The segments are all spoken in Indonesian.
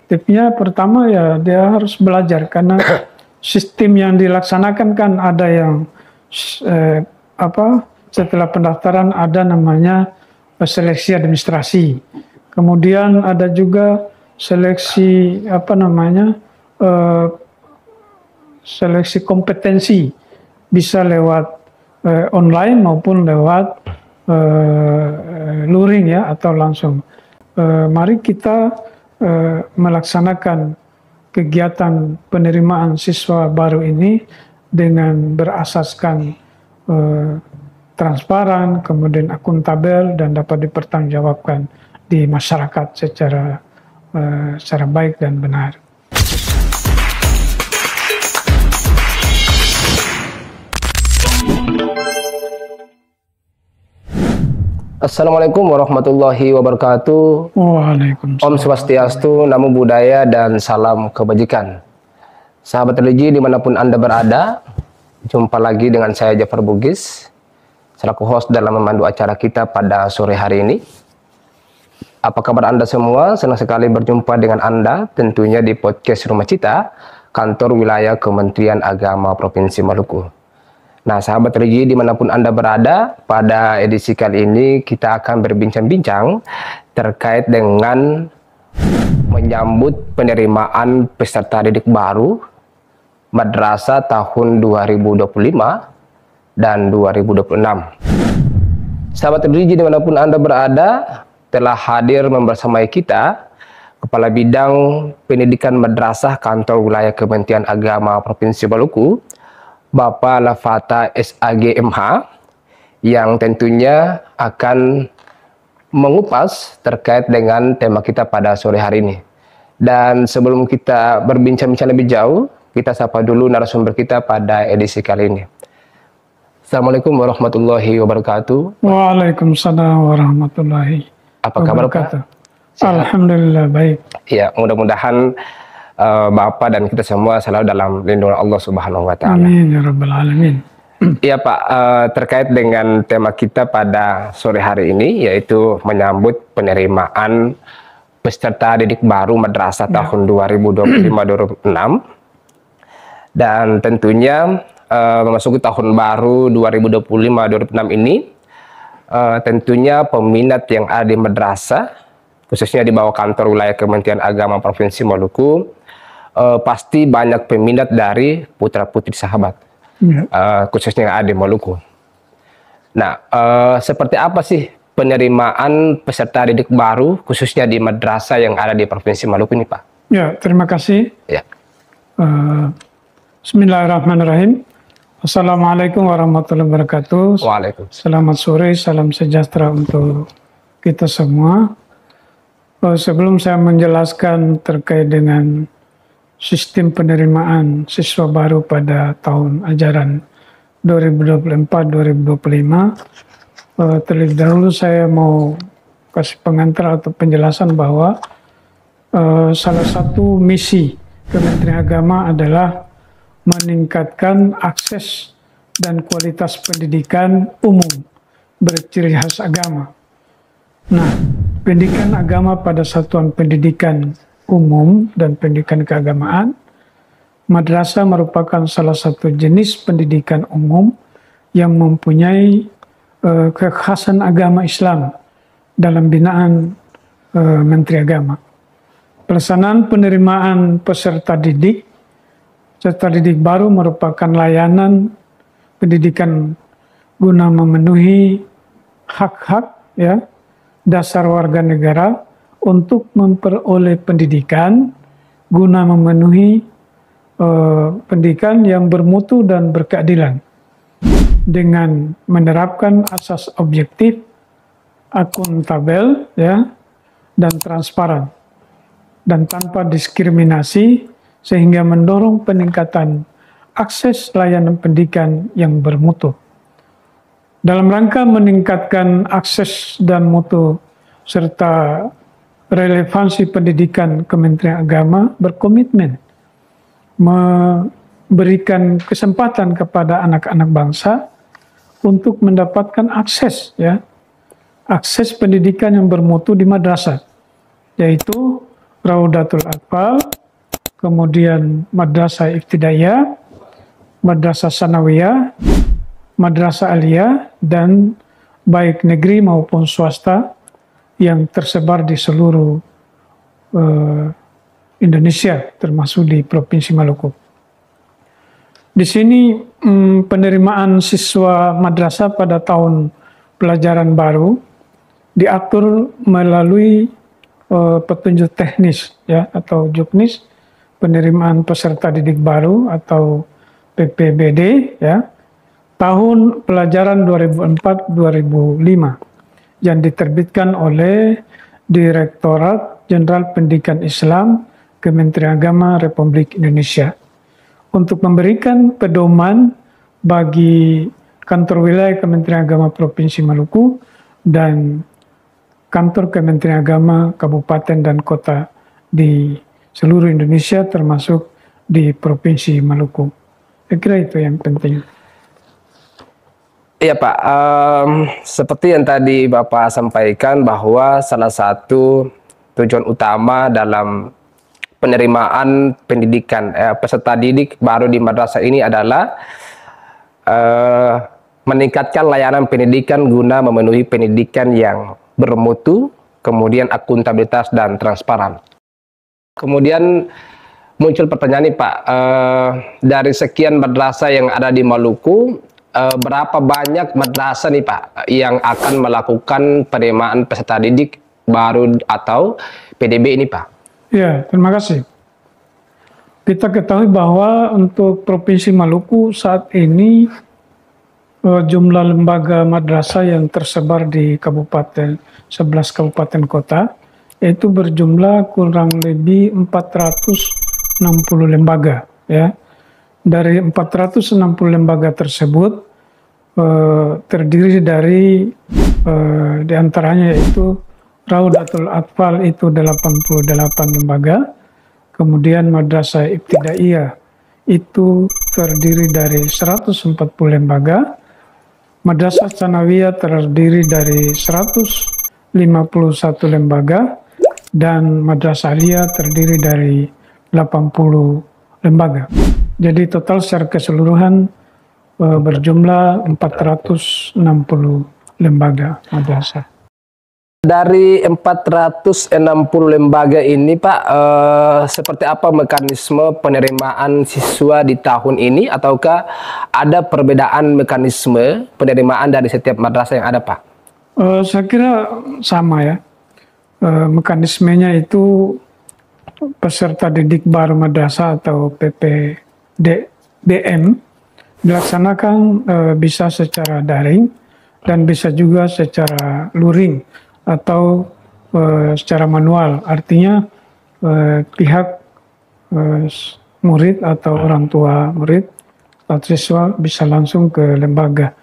objektifnya pertama ya dia harus belajar, karena sistem yang dilaksanakan kan ada yang setelah pendaftaran ada namanya seleksi administrasi, kemudian ada juga seleksi seleksi kompetensi, bisa lewat online maupun lewat luring ya, atau langsung. Mari kita melaksanakan kegiatan penerimaan siswa baru ini dengan berasaskan transparan, kemudian akuntabel, dan dapat dipertanggungjawabkan di masyarakat secara baik dan benar. Assalamualaikum warahmatullahi wabarakatuh. Waalaikumsalam. Om Swastiastu, Namo Buddhaya, dan salam kebajikan. Sahabat religi dimanapun Anda berada, jumpa lagi dengan saya Jafar Bugis, selaku host dalam memandu acara kita pada sore hari ini. Apa kabar Anda semua? Senang sekali berjumpa dengan Anda tentunya di podcast Rumah Cita, kantor wilayah Kementerian Agama Provinsi Maluku. Nah, sahabat religi dimanapun Anda berada, pada edisi kali ini kita akan berbincang-bincang terkait dengan menyambut penerimaan peserta didik baru Madrasah tahun 2025 dan 2026. Sahabat religi dimanapun Anda berada, telah hadir membersamai kita Kepala Bidang Pendidikan Madrasah Kantor Wilayah Kementerian Agama Provinsi Maluku, Bapak Lafata SAG MH, yang tentunya akan mengupas terkait dengan tema kita pada sore hari ini. Dan sebelum kita berbincang-bincang lebih jauh, kita sapa dulu narasumber kita pada edisi kali ini. Assalamualaikum warahmatullahi wabarakatuh. Waalaikumsalam warahmatullahi Apa kabar Pak? Alhamdulillah baik. Ya, mudah-mudahan Bapak dan kita semua selalu dalam lindungan Allah Subhanahu wa Ta'ala. Amin ya rabbal alamin. Iya Pak, terkait dengan tema kita pada sore hari ini, yaitu menyambut penerimaan peserta didik baru Madrasah tahun 2025-2026, dan tentunya memasuki tahun baru 2025-2026 ini, tentunya peminat yang ada di madrasah, khususnya di bawah kantor wilayah Kementerian Agama Provinsi Maluku, pasti banyak peminat dari putra-putri sahabat, khususnya yang ada di Maluku. Nah, seperti apa sih penerimaan peserta didik baru, khususnya di madrasah yang ada di Provinsi Maluku ini, Pak? Ya, terima kasih. Ya. Bismillahirrahmanirrahim. Assalamualaikum warahmatullahi wabarakatuh. Waalaikumsalam. Selamat sore, salam sejahtera untuk kita semua. Sebelum saya menjelaskan terkait dengan sistem penerimaan siswa baru pada tahun ajaran 2024-2025, terlebih dahulu saya mau kasih pengantar atau penjelasan bahwa salah satu misi Kementerian Agama adalah meningkatkan akses dan kualitas pendidikan umum berciri khas agama. Nah, pendidikan agama pada satuan pendidikan umum dan pendidikan keagamaan, madrasah merupakan salah satu jenis pendidikan umum yang mempunyai kekhasan agama Islam dalam binaan Menteri Agama. Pelaksanaan penerimaan peserta didik baru merupakan layanan pendidikan guna memenuhi hak-hak dasar warga negara untuk memperoleh pendidikan guna memenuhi pendidikan yang bermutu dan berkeadilan dengan menerapkan asas objektif, akuntabel, dan transparan, dan tanpa diskriminasi, sehingga mendorong peningkatan akses layanan pendidikan yang bermutu. Dalam rangka meningkatkan akses dan mutu serta relevansi pendidikan, Kementerian Agama berkomitmen memberikan kesempatan kepada anak-anak bangsa untuk mendapatkan akses pendidikan yang bermutu di madrasah, yaitu Raudatul Atfal, kemudian Madrasah Ibtidaiyah, Madrasah Sanawiyah, Madrasah Aliyah, dan baik negeri maupun swasta yang tersebar di seluruh Indonesia, termasuk di Provinsi Maluku. Di sini penerimaan siswa madrasah pada tahun pelajaran baru diatur melalui petunjuk teknis ya atau juknis penerimaan peserta didik baru atau PPBD ya tahun pelajaran 2004-2005 yang diterbitkan oleh Direktorat Jenderal Pendidikan Islam Kementerian Agama Republik Indonesia untuk memberikan pedoman bagi kantor wilayah Kementerian Agama Provinsi Maluku dan kantor Kementerian Agama Kabupaten dan Kota di seluruh Indonesia termasuk di Provinsi Maluku. Saya kira itu yang penting. Iya Pak, seperti yang tadi Bapak sampaikan bahwa salah satu tujuan utama dalam penerimaan pendidikan peserta didik baru di madrasah ini adalah meningkatkan layanan pendidikan guna memenuhi pendidikan yang bermutu, kemudian akuntabilitas dan transparan. Kemudian muncul pertanyaan nih Pak, dari sekian madrasah yang ada di Maluku, berapa banyak madrasah nih Pak yang akan melakukan penerimaan peserta didik baru atau PDB ini Pak? Ya, terima kasih. Kita ketahui bahwa untuk Provinsi Maluku saat ini jumlah lembaga madrasah yang tersebar di kabupaten, 11 kabupaten kota, yaitu berjumlah kurang lebih 460 lembaga. Ya. Dari 460 lembaga tersebut, terdiri dari diantaranya yaitu Raudatul Atfal itu 88 lembaga, kemudian Madrasah Ibtidaiyah itu terdiri dari 140 lembaga, Madrasah Sanawiyah terdiri dari 151 lembaga, dan Madrasah Aliyah terdiri dari 80 lembaga. Jadi total secara keseluruhan berjumlah 460 lembaga madrasah. Dari 460 lembaga ini Pak, seperti apa mekanisme penerimaan siswa di tahun ini, ataukah ada perbedaan mekanisme penerimaan dari setiap madrasah yang ada Pak? Saya kira sama ya, mekanismenya itu peserta didik baru madrasah atau PPDM dilaksanakan bisa secara daring dan bisa juga secara luring atau secara manual, artinya pihak murid atau orang tua murid atau siswa bisa langsung ke lembaga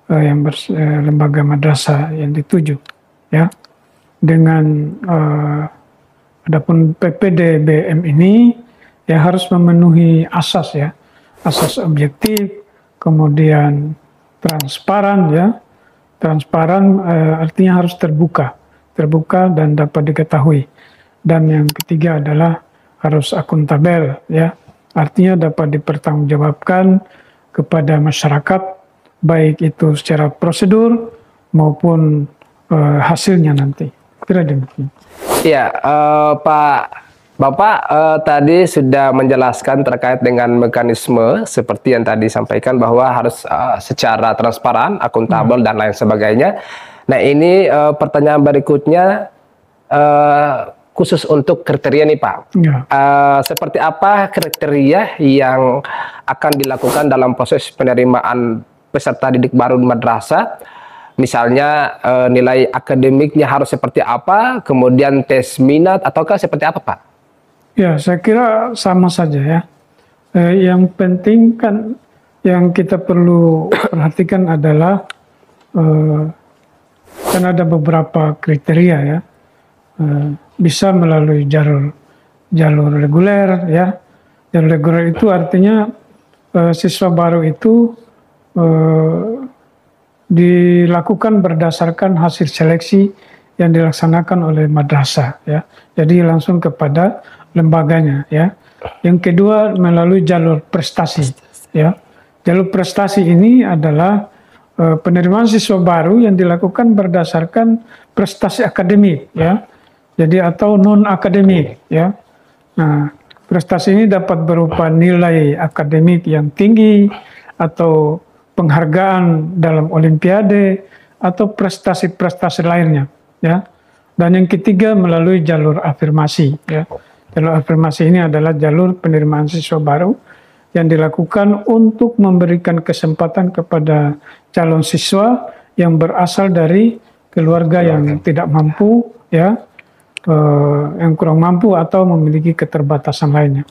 lembaga madrasah yang dituju, ya. Dengan adapun PPDBM ini ya harus memenuhi asas ya, asas objektif, kemudian transparan ya. Transparan artinya harus terbuka dan dapat diketahui. Dan yang ketiga adalah harus akuntabel ya, artinya dapat dipertanggungjawabkan kepada masyarakat baik itu secara prosedur maupun hasilnya nanti. Kira demikian. Ya, Bapak tadi sudah menjelaskan terkait dengan mekanisme seperti yang tadi sampaikan bahwa harus secara transparan, akuntabel dan lain sebagainya. Nah ini pertanyaan berikutnya khusus untuk kriteria nih Pak. Ya. Seperti apa kriteria yang akan dilakukan dalam proses penerimaan peserta didik baru di madrasah? Misalnya nilai akademiknya harus seperti apa, kemudian tes minat ataukah seperti apa Pak? Ya, saya kira sama saja ya. Yang penting kan yang kita perlu perhatikan adalah kan ada beberapa kriteria ya. Bisa melalui jalur reguler ya. Jalur reguler itu artinya siswa baru itu dilakukan berdasarkan hasil seleksi yang dilaksanakan oleh madrasah, ya. Jadi langsung kepada lembaganya, ya. Yang kedua melalui jalur prestasi, ya. Jalur prestasi ini adalah penerimaan siswa baru yang dilakukan berdasarkan prestasi akademik, ya. Jadi atau non akademik, ya. Nah, prestasi ini dapat berupa nilai akademik yang tinggi atau penghargaan dalam olimpiade atau prestasi-prestasi lainnya, ya. Dan yang ketiga melalui jalur afirmasi, ya. Jalur afirmasi ini adalah jalur penerimaan siswa baru yang dilakukan untuk memberikan kesempatan kepada calon siswa yang berasal dari keluarga yang tidak mampu, ya, yang kurang mampu atau memiliki keterbatasan lainnya.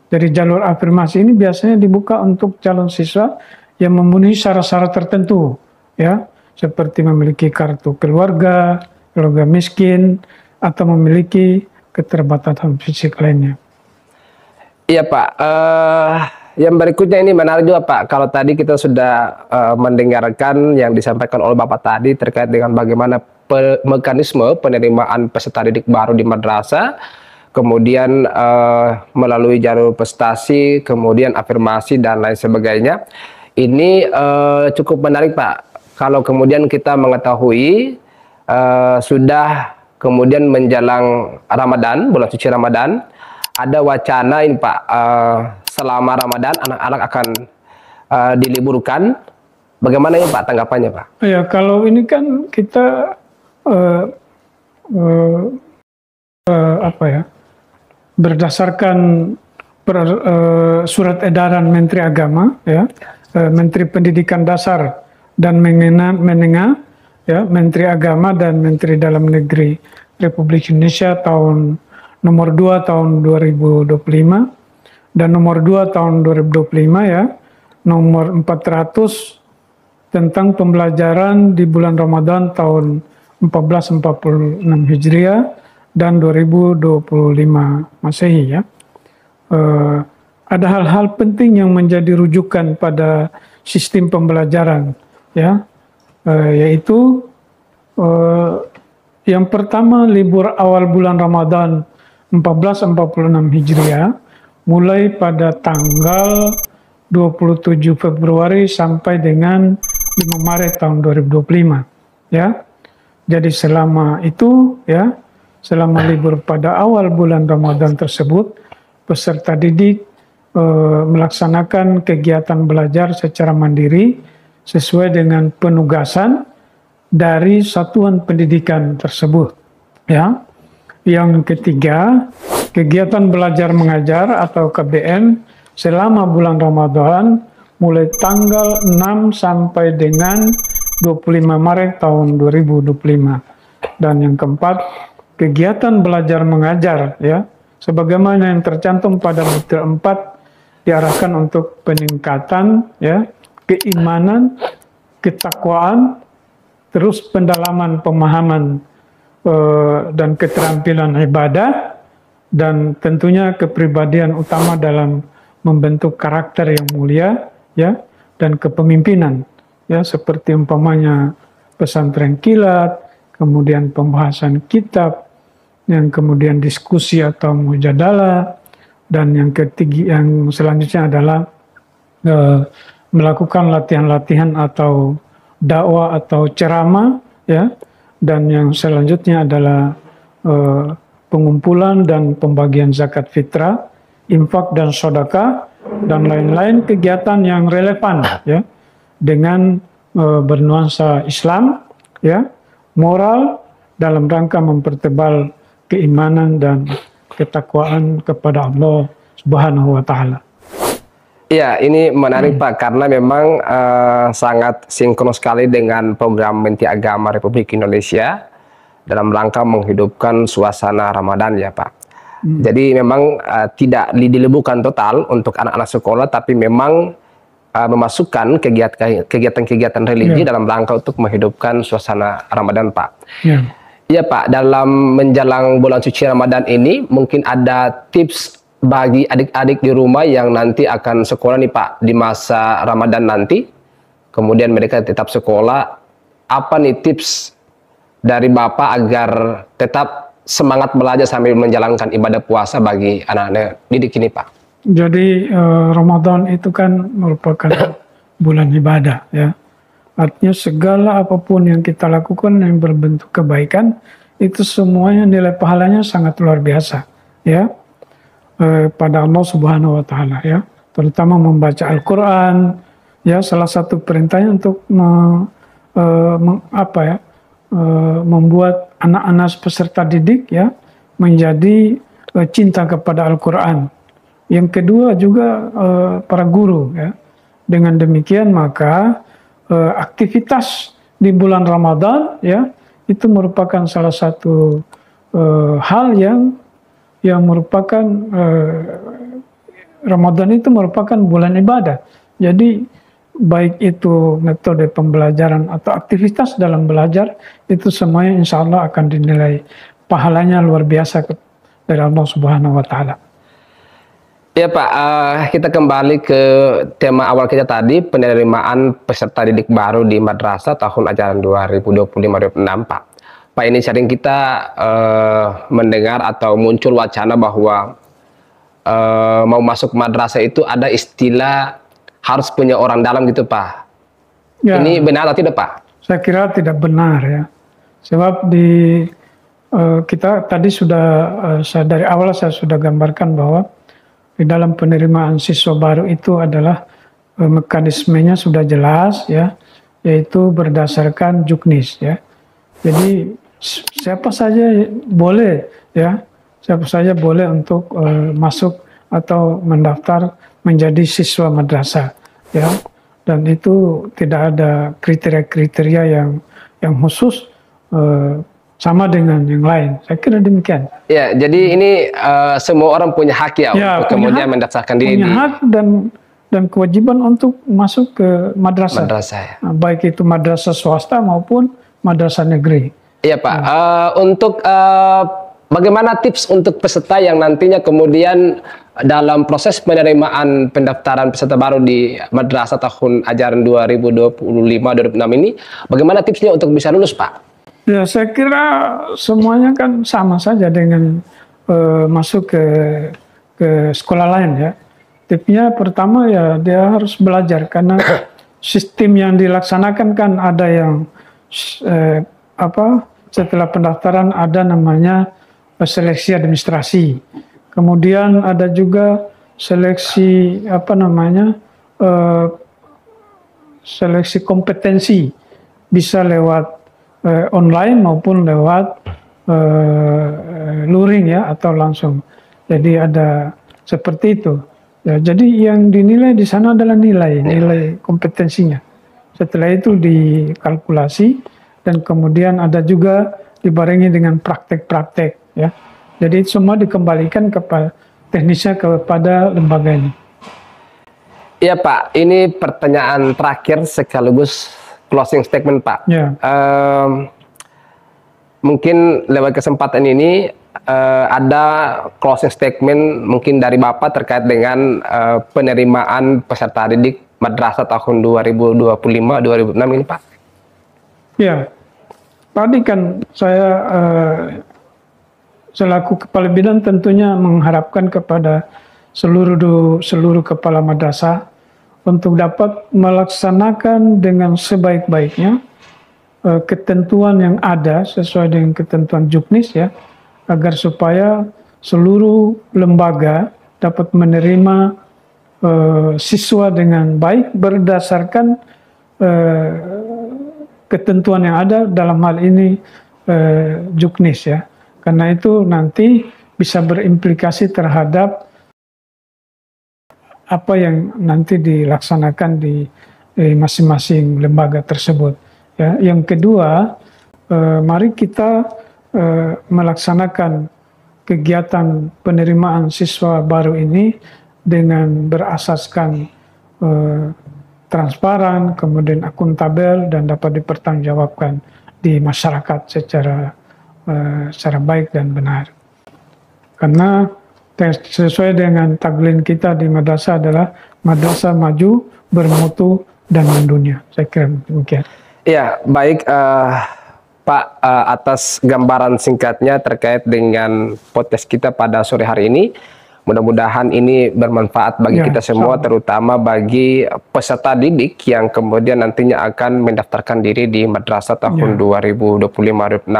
Jadi jalur afirmasi ini biasanya dibuka untuk calon siswa yang memenuhi syarat-syarat tertentu, ya, seperti memiliki kartu keluarga, keluarga miskin, atau memiliki keterbatasan fisik lainnya. Iya Pak, yang berikutnya ini menarik juga Pak. Kalau tadi kita sudah mendengarkan yang disampaikan oleh Bapak tadi terkait dengan bagaimana mekanisme penerimaan peserta didik baru di madrasah, kemudian melalui jalur prestasi, kemudian afirmasi dan lain sebagainya. Ini cukup menarik Pak. Kalau kemudian kita mengetahui sudah kemudian menjelang Ramadan, bulan suci Ramadan, ada wacana ini Pak, selama Ramadan anak-anak akan diliburkan. Bagaimana ini Pak tanggapannya Pak? Ya, kalau ini kan kita apa ya, berdasarkan surat edaran Menteri Agama, ya, Menteri Pendidikan Dasar dan Menengah, ya, Menteri Agama dan Menteri Dalam Negeri Republik Indonesia tahun nomor 2 tahun 2025 dan nomor 2 tahun 2025, ya, nomor 400 tentang pembelajaran di bulan Ramadan tahun 1446 Hijriah dan 2025 Masehi, ya. Ada hal-hal penting yang menjadi rujukan pada sistem pembelajaran, ya, yaitu yang pertama libur awal bulan Ramadan 1446 Hijriah mulai pada tanggal 27 Februari sampai dengan 5 Maret tahun 2025, ya. Jadi selama itu, ya, selama libur pada awal bulan Ramadan tersebut, peserta didik melaksanakan kegiatan belajar secara mandiri sesuai dengan penugasan dari satuan pendidikan tersebut, ya. Yang ketiga, kegiatan belajar mengajar atau KBM selama bulan Ramadan mulai tanggal 6 sampai dengan 25 Maret tahun 2025. Dan yang keempat, kegiatan belajar mengajar, ya, sebagaimana yang tercantum pada butir 4 diarahkan untuk peningkatan, ya, keimanan, ketakwaan, terus pendalaman pemahaman dan keterampilan ibadah, dan tentunya kepribadian utama dalam membentuk karakter yang mulia, ya, dan kepemimpinan, ya, seperti umpamanya pesantren kilat, kemudian pembahasan kitab, yang kemudian diskusi atau mujadalah, dan yang ketiga, yang selanjutnya adalah melakukan latihan-latihan atau dakwah atau ceramah, ya, dan yang selanjutnya adalah pengumpulan dan pembagian zakat fitrah, infak dan sedekah, dan lain-lain kegiatan yang relevan, ya, dengan bernuansa Islam, ya, moral, dalam rangka mempertebal keimanan dan ketakwaan kepada Allah Subhanahu wa Ta'ala. Iya, ini menarik Pak, karena memang sangat sinkron sekali dengan program Menteri Agama Republik Indonesia dalam rangka menghidupkan suasana Ramadan, ya Pak. Jadi memang tidak diliburkan total untuk anak-anak sekolah, tapi memang memasukkan kegiatan-kegiatan religi dalam rangka untuk menghidupkan suasana Ramadan, Pak. Iya Pak, dalam menjelang bulan suci Ramadan ini mungkin ada tips bagi adik-adik di rumah yang nanti akan sekolah nih Pak di masa Ramadan nanti, kemudian mereka tetap sekolah, apa nih tips dari Bapak agar tetap semangat belajar sambil menjalankan ibadah puasa bagi anak-anak didik ini, Pak? Jadi Ramadan itu kan merupakan bulan ibadah, ya. Artinya segala apapun yang kita lakukan yang berbentuk kebaikan itu semuanya nilai pahalanya sangat luar biasa, ya, pada Allah Subhanahu Wa Taala, ya. Terutama membaca Al-Quran, ya, salah satu perintahnya untuk membuat anak-anak peserta didik, ya, menjadi cinta kepada Al-Quran. Yang kedua juga para guru, ya. Dengan demikian maka aktivitas di bulan Ramadan, ya, itu merupakan salah satu hal yang merupakan Ramadan itu merupakan bulan ibadah. Jadi baik itu metode pembelajaran atau aktivitas dalam belajar, itu semuanya insya Allah akan dinilai pahalanya luar biasa dari Allah Subhanahu Wa Taala. Ya Pak, kita kembali ke tema awal kita tadi, penerimaan peserta didik baru di madrasah tahun ajaran 2025-2026, Pak. Pak, ini sering kita mendengar atau muncul wacana bahwa mau masuk madrasah itu ada istilah harus punya orang dalam gitu, Pak. Ya. Ini benar atau tidak, Pak? Saya kira tidak benar, ya. Sebab kita tadi sudah dari awal saya sudah gambarkan bahwa di dalam penerimaan siswa baru itu adalah mekanismenya sudah jelas, ya, yaitu berdasarkan juknis, ya. Jadi siapa saja boleh, ya, siapa saja boleh untuk masuk atau mendaftar menjadi siswa madrasah, ya, dan itu tidak ada kriteria-kriteria yang khusus sama dengan yang lain. Saya kira demikian. Ya, jadi ini semua orang punya hak, ya, untuk kemudian mendaftarkan diri. Punya hak dan kewajiban untuk masuk ke madrasah. Ya. Nah, baik itu madrasah swasta maupun madrasah negeri. Iya, Pak. Untuk bagaimana tips untuk peserta yang nantinya kemudian dalam proses penerimaan pendaftaran peserta baru di madrasah tahun ajaran 2025-2026 ini, bagaimana tipsnya untuk bisa lulus, Pak? Ya, saya kira semuanya kan sama saja dengan masuk ke sekolah lain, ya. Tipsnya pertama, ya, dia harus belajar karena sistem yang dilaksanakan kan ada yang setelah pendaftaran ada namanya seleksi administrasi. Kemudian ada juga seleksi seleksi kompetensi, bisa lewat online maupun lewat luring, ya, atau langsung. Jadi ada seperti itu. Ya, jadi yang dinilai di sana adalah nilai kompetensinya. Setelah itu dikalkulasi dan kemudian ada juga dibarengi dengan praktek-praktek, ya. Jadi semua dikembalikan kepada teknisnya kepada lembaga ini. Iya, Pak. Ini pertanyaan terakhir sekaligus closing statement, Pak. Ya. Mungkin lewat kesempatan ini ada closing statement mungkin dari Bapak terkait dengan penerimaan peserta didik madrasah tahun 2025-2026 ini, Pak. Ya, tadi kan saya selaku kepala bidang tentunya mengharapkan kepada seluruh kepala madrasah untuk dapat melaksanakan dengan sebaik-baiknya ketentuan yang ada sesuai dengan ketentuan juknis, ya, agar supaya seluruh lembaga dapat menerima siswa dengan baik berdasarkan ketentuan yang ada, dalam hal ini juknis, ya. Karena itu nanti bisa berimplikasi terhadap apa yang nanti dilaksanakan di masing-masing lembaga tersebut, ya. Yang kedua, mari kita melaksanakan kegiatan penerimaan siswa baru ini dengan berasaskan transparan, kemudian akuntabel, dan dapat dipertanggungjawabkan di masyarakat secara baik dan benar. Karena sesuai dengan tagline kita di madrasah adalah madrasah maju, bermutu, dan mendunia. Saya kira demikian. Ya, baik Pak atas gambaran singkatnya terkait dengan podcast kita pada sore hari ini. Mudah-mudahan ini bermanfaat bagi kita semua, terutama bagi peserta didik yang kemudian nantinya akan mendaftarkan diri di madrasah tahun 2025-2026.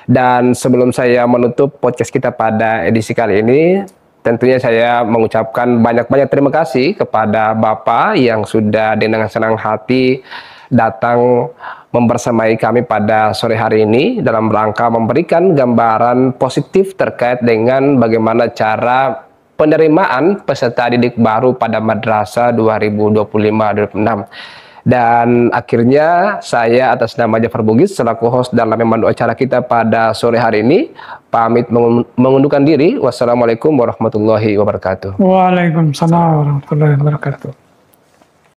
Dan sebelum saya menutup podcast kita pada edisi kali ini, tentunya saya mengucapkan banyak-banyak terima kasih kepada Bapak yang sudah dengan senang hati datang membersamai kami pada sore hari ini dalam rangka memberikan gambaran positif terkait dengan bagaimana cara penerimaan peserta didik baru pada madrasah 2025-2026. Dan akhirnya saya atas nama Jafar Bugis selaku host dalam memandu acara kita pada sore hari ini pamit mengundurkan diri. Wassalamualaikum warahmatullahi wabarakatuh. Waalaikumsalam warahmatullahi wabarakatuh.